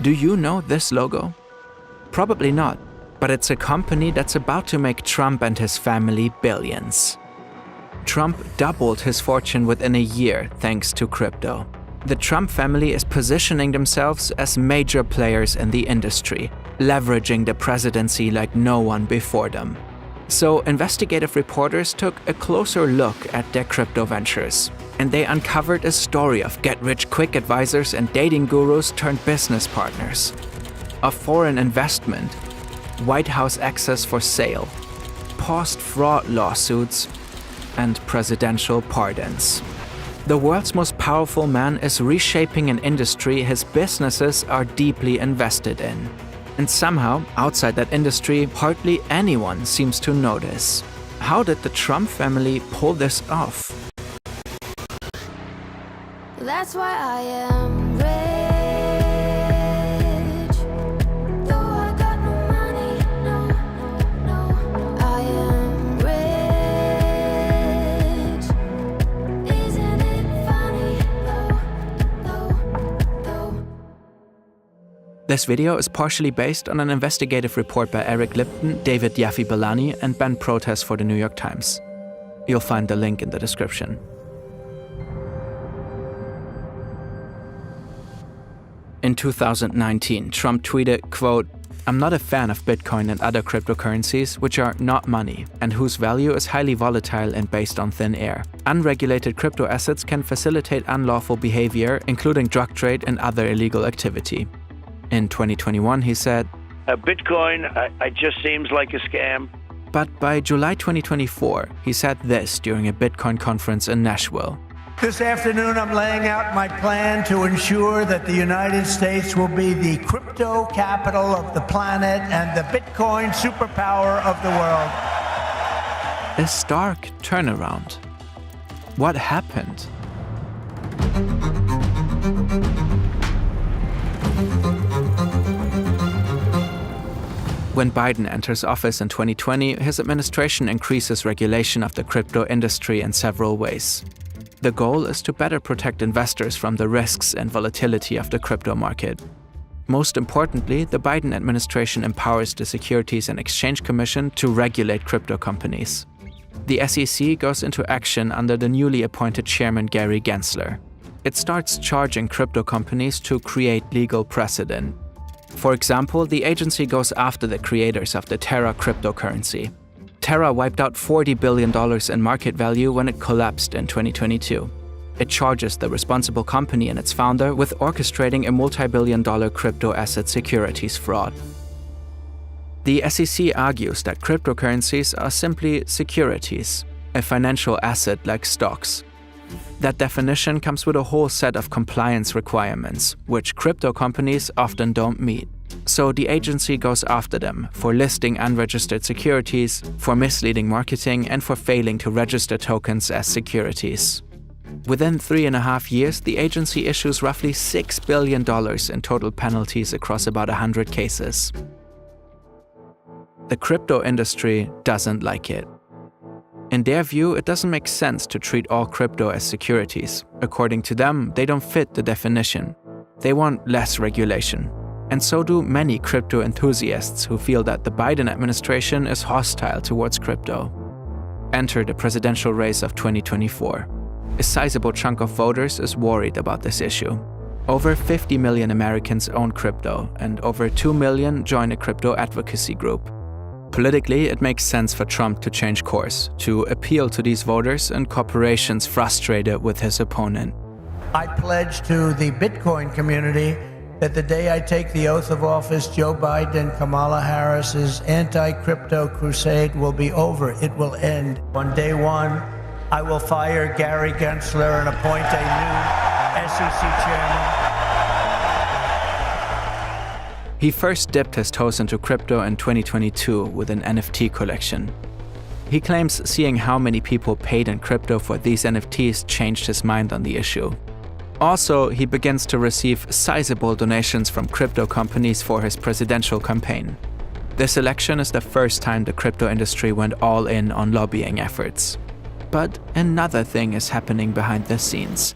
Do you know this logo? Probably not, but it's a company that's about to make Trump and his family billions. Trump doubled his fortune within a year thanks to crypto. The Trump family is positioning themselves as major players in the industry, leveraging the presidency like no one before them. So investigative reporters took a closer look at their crypto ventures, and they uncovered a story of get-rich-quick advisors and dating gurus turned business partners, of foreign investment, White House access for sale, paused fraud lawsuits, and presidential pardons. The world's most powerful man is reshaping an industry his businesses are deeply invested in. And somehow, outside that industry, hardly anyone seems to notice. How did the Trump family pull this off? That's why I am rich. Though I got no money, no. I am rich. Isn't it funny, though? This video is partially based on an investigative report by Eric Lipton, David Yaffe-Bellani, and Ben Protess for the New York Times. You'll find the link in the description. In 2019, Trump tweeted, quote, "I'm not a fan of Bitcoin and other cryptocurrencies which are not money and whose value is highly volatile and based on thin air. Unregulated crypto assets can facilitate unlawful behavior, including drug trade and other illegal activity." In 2021, he said, Bitcoin, it just seems like a scam. But by July 2024, he said this during a Bitcoin conference in Nashville. This afternoon, I'm laying out my plan to ensure that the United States will be the crypto capital of the planet and the Bitcoin superpower of the world. A stark turnaround. What happened? When Biden enters office in 2020, his administration increases regulation of the crypto industry in several ways. The goal is to better protect investors from the risks and volatility of the crypto market. Most importantly, the Biden administration empowers the Securities and Exchange Commission to regulate crypto companies. The SEC goes into action under the newly appointed chairman Gary Gensler. It starts charging crypto companies to create legal precedent. For example, the agency goes after the creators of the Terra cryptocurrency. Terra wiped out $40 billion in market value when it collapsed in 2022. It charges the responsible company and its founder with orchestrating a multi-billion-dollar crypto asset securities fraud. The SEC argues that cryptocurrencies are simply securities, a financial asset like stocks. That definition comes with a whole set of compliance requirements, which crypto companies often don't meet. So the agency goes after them for listing unregistered securities, for misleading marketing, and for failing to register tokens as securities. Within 3.5 years, the agency issues roughly $6 billion in total penalties across about 100 cases. The crypto industry doesn't like it. In their view, it doesn't make sense to treat all crypto as securities. According to them, they don't fit the definition. They want less regulation. And so do many crypto enthusiasts who feel that the Biden administration is hostile towards crypto. Enter the presidential race of 2024. A sizable chunk of voters is worried about this issue. Over 50 million Americans own crypto, and over 2 million join a crypto advocacy group. Politically, it makes sense for Trump to change course, to appeal to these voters and corporations frustrated with his opponent. I pledge to the Bitcoin community that the day I take the oath of office, Joe Biden and Kamala Harris's anti-crypto crusade will be over. It will end. On day one, I will fire Gary Gensler and appoint a new SEC chairman. He first dipped his toes into crypto in 2022 with an NFT collection. He claims seeing how many people paid in crypto for these NFTs changed his mind on the issue. Also, he begins to receive sizable donations from crypto companies for his presidential campaign. This election is the first time the crypto industry went all in on lobbying efforts. But another thing is happening behind the scenes.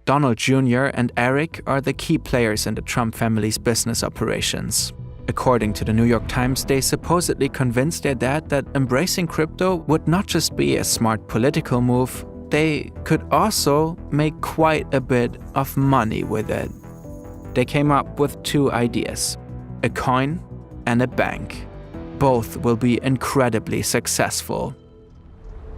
Donald Jr. and Eric are the key players in the Trump family's business operations. According to the New York Times, they supposedly convinced their dad that embracing crypto would not just be a smart political move, they could also make quite a bit of money with it. They came up with two ideas: a coin and a bank. Both will be incredibly successful.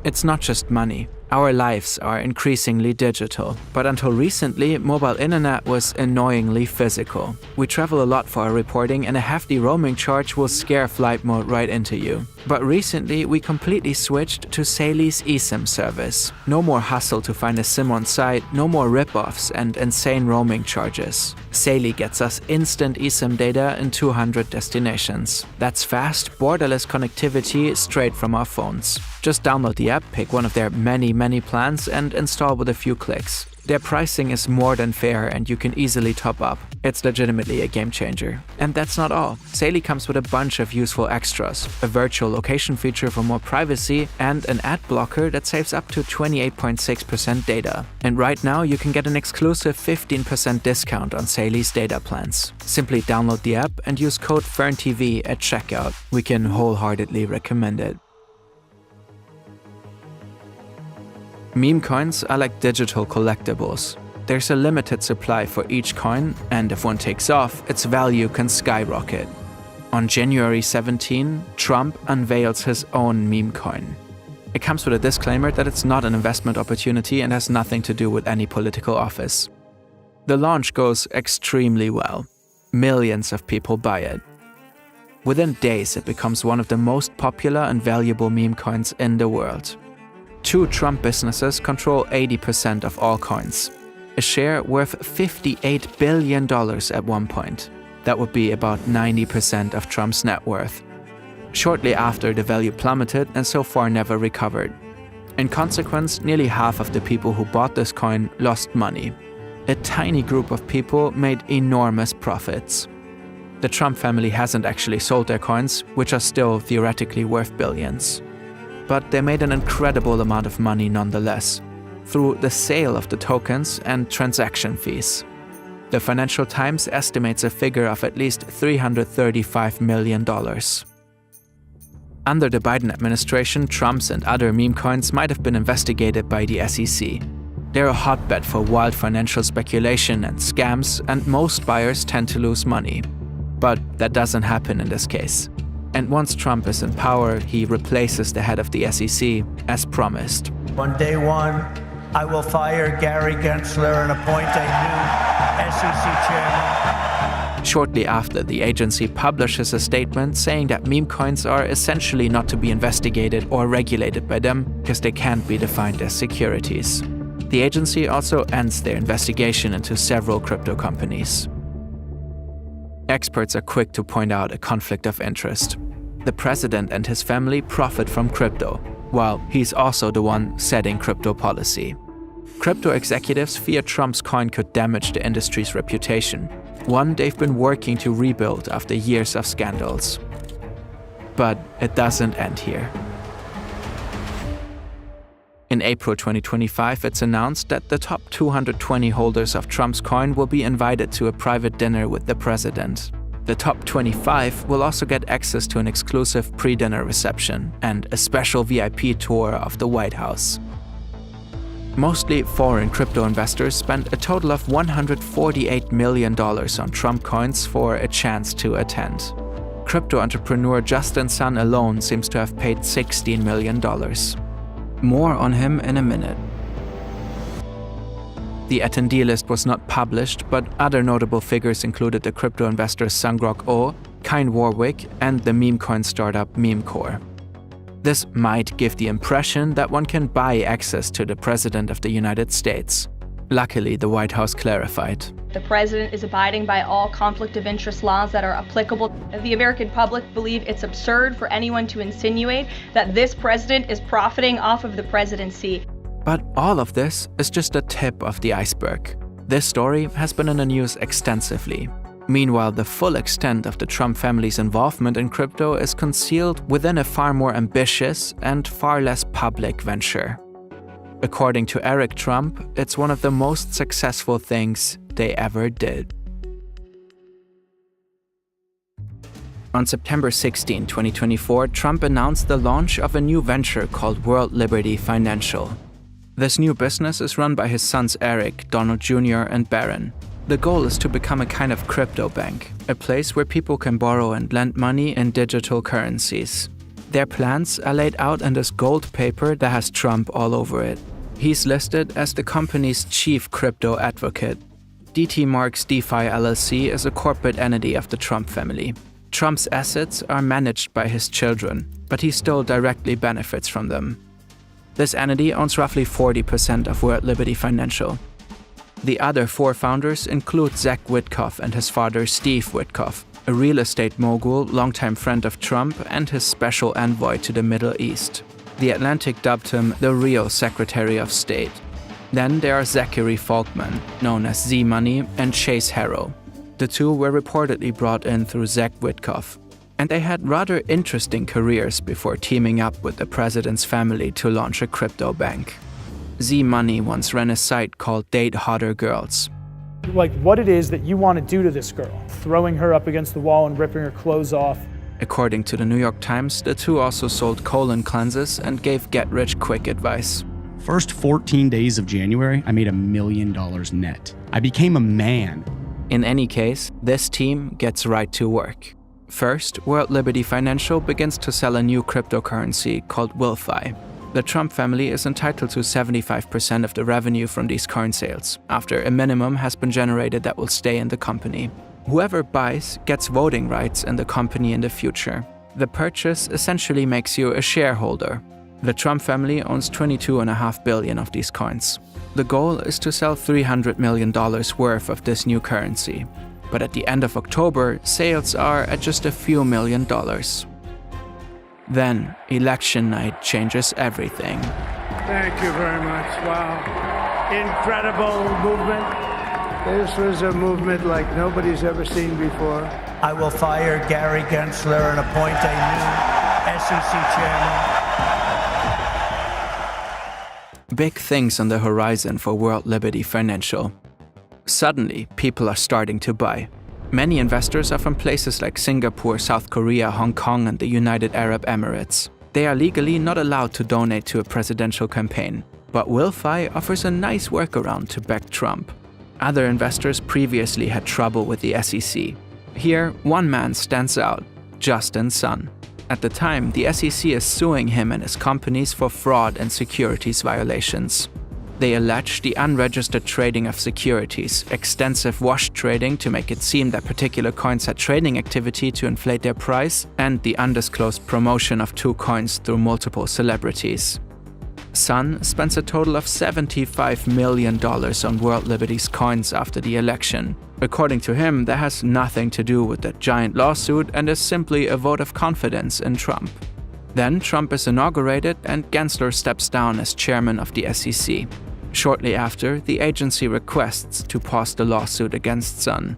It's not just money. Our lives are increasingly digital, but until recently, mobile internet was annoyingly physical. We travel a lot for our reporting, and a hefty roaming charge will scare flight mode right into you. But recently, we completely switched to Sally's eSIM service. No more hustle to find a SIM on site, no more rip-offs and insane roaming charges. Sally gets us instant eSIM data in 200 destinations. That's fast, borderless connectivity straight from our phones. Just download the app, pick one of their many plans and install with a few clicks. Their pricing is more than fair and you can easily top up. It's legitimately a game changer. And that's not all. Sally comes with a bunch of useful extras, a virtual location feature for more privacy, and an ad blocker that saves up to 28.6% data. And right now you can get an exclusive 15% discount on Sally's data plans. Simply download the app and use code FERNTV at checkout. We can wholeheartedly recommend it. Meme coins are like digital collectibles. There's a limited supply for each coin, and if one takes off, its value can skyrocket. On January 17, Trump unveils his own meme coin. It comes with a disclaimer that it's not an investment opportunity and has nothing to do with any political office. The launch goes extremely well. Millions of people buy it. Within days, it becomes one of the most popular and valuable meme coins in the world. Two Trump businesses control 80% of all coins, a share worth $58 billion at one point. That would be about 90% of Trump's net worth. Shortly after, the value plummeted and so far never recovered. In consequence, nearly half of the people who bought this coin lost money. A tiny group of people made enormous profits. The Trump family hasn't actually sold their coins, which are still theoretically worth billions. But they made an incredible amount of money nonetheless, through the sale of the tokens and transaction fees. The Financial Times estimates a figure of at least $335 million. Under the Biden administration, Trump's and other meme coins might have been investigated by the SEC. They're a hotbed for wild financial speculation and scams, and most buyers tend to lose money. But that doesn't happen in this case. And once Trump is in power, he replaces the head of the SEC, as promised. On day one, I will fire Gary Gensler and appoint a new SEC chairman. Shortly after, the agency publishes a statement saying that meme coins are essentially not to be investigated or regulated by them because they can't be defined as securities. The agency also ends their investigation into several crypto companies. Experts are quick to point out a conflict of interest. The president and his family profit from crypto, while he's also the one setting crypto policy. Crypto executives fear Trump's coin could damage the industry's reputation, one they've been working to rebuild after years of scandals. But it doesn't end here. In April 2025, it's announced that the top 220 holders of Trump's coin will be invited to a private dinner with the president. The top 25 will also get access to an exclusive pre-dinner reception and a special VIP tour of the White House. Mostly foreign crypto investors spent a total of $148 million on Trump coins for a chance to attend. Crypto entrepreneur Justin Sun alone seems to have paid $16 million. More on him in a minute. The attendee list was not published, but other notable figures included the crypto investors Sungrock O, Kine Warwick, and the meme coin startup Memecore. This might give the impression that one can buy access to the President of the United States. Luckily, the White House clarified. The president is abiding by all conflict of interest laws that are applicable. The American public believe it's absurd for anyone to insinuate that this president is profiting off of the presidency. But all of this is just a tip of the iceberg. This story has been in the news extensively. Meanwhile, the full extent of the Trump family's involvement in crypto is concealed within a far more ambitious and far less public venture. According to Eric Trump, it's one of the most successful things they ever did. On September 16, 2024, Trump announced the launch of a new venture called World Liberty Financial. This new business is run by his sons Eric, Donald Jr., and Barron. The goal is to become a kind of crypto bank, a place where people can borrow and lend money in digital currencies. Their plans are laid out in this gold paper that has Trump all over it. He's listed as the company's chief crypto advocate. DT Marks DeFi LLC is a corporate entity of the Trump family. Trump's assets are managed by his children, but he still directly benefits from them. This entity owns roughly 40% of World Liberty Financial. The other 4 founders include Zach Witkoff and his father Steve Witkoff, a real estate mogul, longtime friend of Trump, and his special envoy to the Middle East. The Atlantic dubbed him the Rio Secretary of State. Then there are Zachary Falkman, known as Z-Money, and Chase Harrow. The two were reportedly brought in through Zach Witkoff, and they had rather interesting careers before teaming up with the president's family to launch a crypto bank. Z-Money once ran a site called Date Hotter Girls. Like what it is that you want to do to this girl, throwing her up against the wall and ripping her clothes off. According to the New York Times, the two also sold colon cleanses and gave get-rich-quick advice. First 14 days of January, I made $1 million net. I became a man. In any case, this team gets right to work. First, World Liberty Financial begins to sell a new cryptocurrency called WilFi. The Trump family is entitled to 75% of the revenue from these coin sales, after a minimum has been generated that will stay in the company. Whoever buys gets voting rights in the company in the future. The purchase essentially makes you a shareholder. The Trump family owns $22.5 billion of these coins. The goal is to sell $300 million worth of this new currency. But at the end of October, sales are at just a few $1 million. Then, election night changes everything. Thank you very much. Wow. Incredible movement. This was a movement like nobody's ever seen before. I will fire Gary Gensler and appoint a new SEC chairman. Big things on the horizon for World Liberty Financial. Suddenly, people are starting to buy. Many investors are from places like Singapore, South Korea, Hong Kong, and the United Arab Emirates. They are legally not allowed to donate to a presidential campaign, but WilFi offers a nice workaround to back Trump. Other investors previously had trouble with the SEC. Here, one man stands out, Justin Sun. At the time, the SEC is suing him and his companies for fraud and securities violations. They allege the unregistered trading of securities, extensive wash trading to make it seem that particular coins had trading activity to inflate their price, and the undisclosed promotion of 2 coins through multiple celebrities. Sun spends a total of $75 million on World Liberty's coins after the election. According to him, that has nothing to do with the giant lawsuit and is simply a vote of confidence in Trump. Then Trump is inaugurated and Gensler steps down as chairman of the SEC. Shortly after, the agency requests to pause the lawsuit against Sun.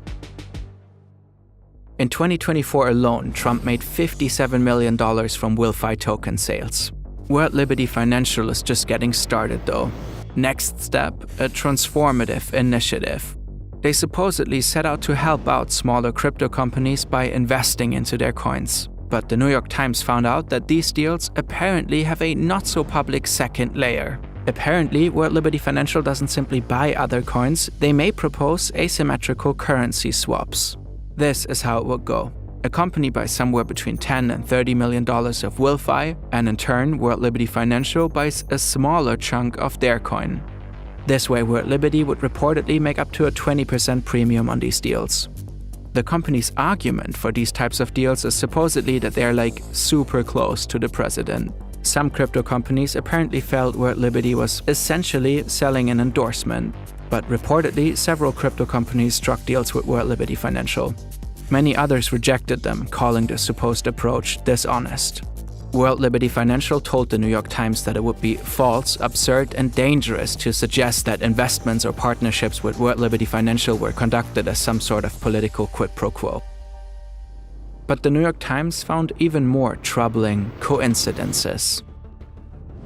In 2024 alone, Trump made $57 million from WilFi token sales. World Liberty Financial is just getting started though. Next step, a transformative initiative. They supposedly set out to help out smaller crypto companies by investing into their coins. But the New York Times found out that these deals apparently have a not-so-public second layer. Apparently, World Liberty Financial doesn't simply buy other coins, they may propose asymmetrical currency swaps. This is how it would go. A company buys somewhere between $10 and $30 million of WilFi, and in turn, World Liberty Financial buys a smaller chunk of their coin. This way, World Liberty would reportedly make up to a 20% premium on these deals. The company's argument for these types of deals is supposedly that they're like super close to the president. Some crypto companies apparently felt World Liberty was essentially selling an endorsement, but reportedly several crypto companies struck deals with World Liberty Financial. Many others rejected them, calling the supposed approach dishonest. World Liberty Financial told the New York Times that it would be false, absurd, and dangerous to suggest that investments or partnerships with World Liberty Financial were conducted as some sort of political quid pro quo. But the New York Times found even more troubling coincidences.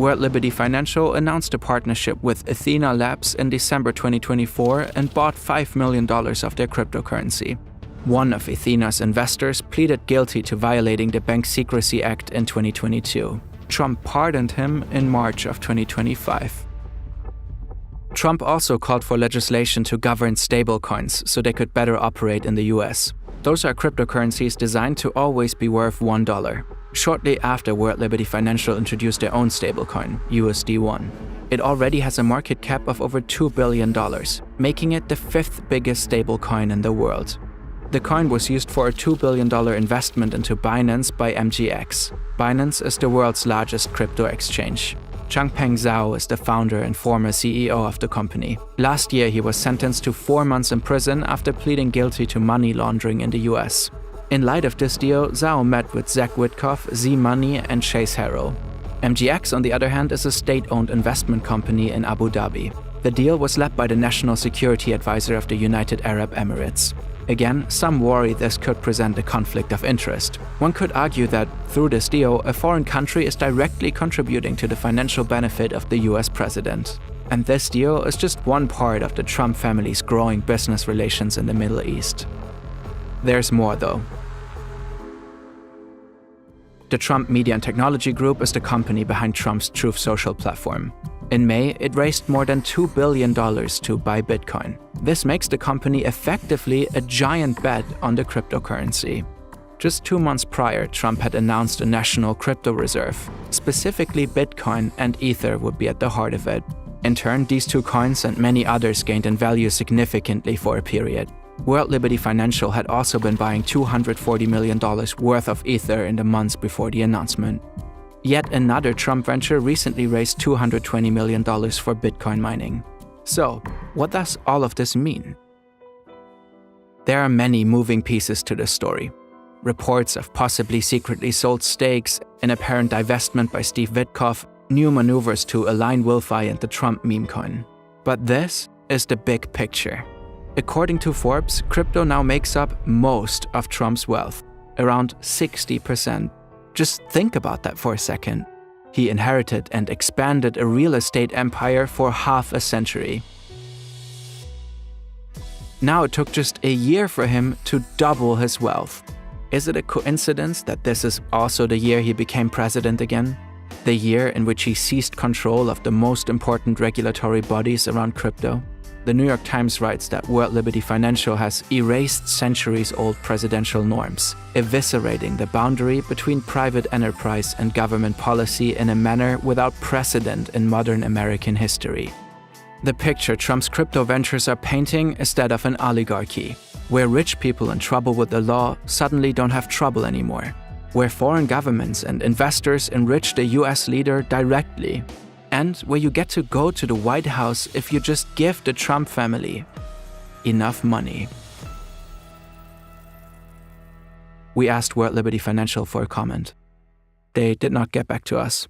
World Liberty Financial announced a partnership with Athena Labs in December 2024 and bought $5 million of their cryptocurrency. One of Athena's investors pleaded guilty to violating the Bank Secrecy Act in 2022. Trump pardoned him in March of 2025. Trump also called for legislation to govern stablecoins so they could better operate in the US. Those are cryptocurrencies designed to always be worth $1. Shortly after World Liberty Financial introduced their own stablecoin, USD1. It already has a market cap of over $2 billion, making it the 5th biggest stablecoin in the world. The coin was used for a $2 billion investment into Binance by MGX. Binance is the world's largest crypto exchange. Changpeng Zhao is the founder and former CEO of the company. Last year, he was sentenced to 4 months in prison after pleading guilty to money laundering in the US. In light of this deal, Zhao met with Zach Witkoff, Z-Money, and Chase Harrow. MGX, on the other hand, is a state-owned investment company in Abu Dhabi. The deal was led by the National Security Advisor of the United Arab Emirates. Again, some worry this could present a conflict of interest. One could argue that, through this deal, a foreign country is directly contributing to the financial benefit of the US president. And this deal is just one part of the Trump family's growing business relations in the Middle East. There's more, though. The Trump Media and Technology Group is the company behind Trump's Truth Social platform. In May, it raised more than $2 billion to buy Bitcoin. This makes the company effectively a giant bet on the cryptocurrency. Just 2 months prior, Trump had announced a national crypto reserve. Specifically, Bitcoin and Ether would be at the heart of it. In turn, these two coins and many others gained in value significantly for a period. World Liberty Financial had also been buying $240 million worth of Ether in the months before the announcement. Yet another Trump venture recently raised $220 million for Bitcoin mining. So, what does all of this mean? There are many moving pieces to this story. Reports of possibly secretly sold stakes, an apparent divestment by Steve Witkoff, new maneuvers to align Wilfi and the Trump meme coin. But this is the big picture. According to Forbes, crypto now makes up most of Trump's wealth, around 60%. Just think about that for a second. He inherited and expanded a real estate empire for half a century. Now it took just a year for him to double his wealth. Is it a coincidence that this is also the year he became president again? The year in which he seized control of the most important regulatory bodies around crypto? The New York Times writes that World Liberty Financial has erased centuries-old presidential norms, eviscerating the boundary between private enterprise and government policy in a manner without precedent in modern American history. The picture Trump's crypto ventures are painting is that of an oligarchy, where rich people in trouble with the law suddenly don't have trouble anymore, where foreign governments and investors enrich the US leader directly, and where you get to go to the White House if you just give the Trump family enough money. We asked World Liberty Financial for a comment. They did not get back to us.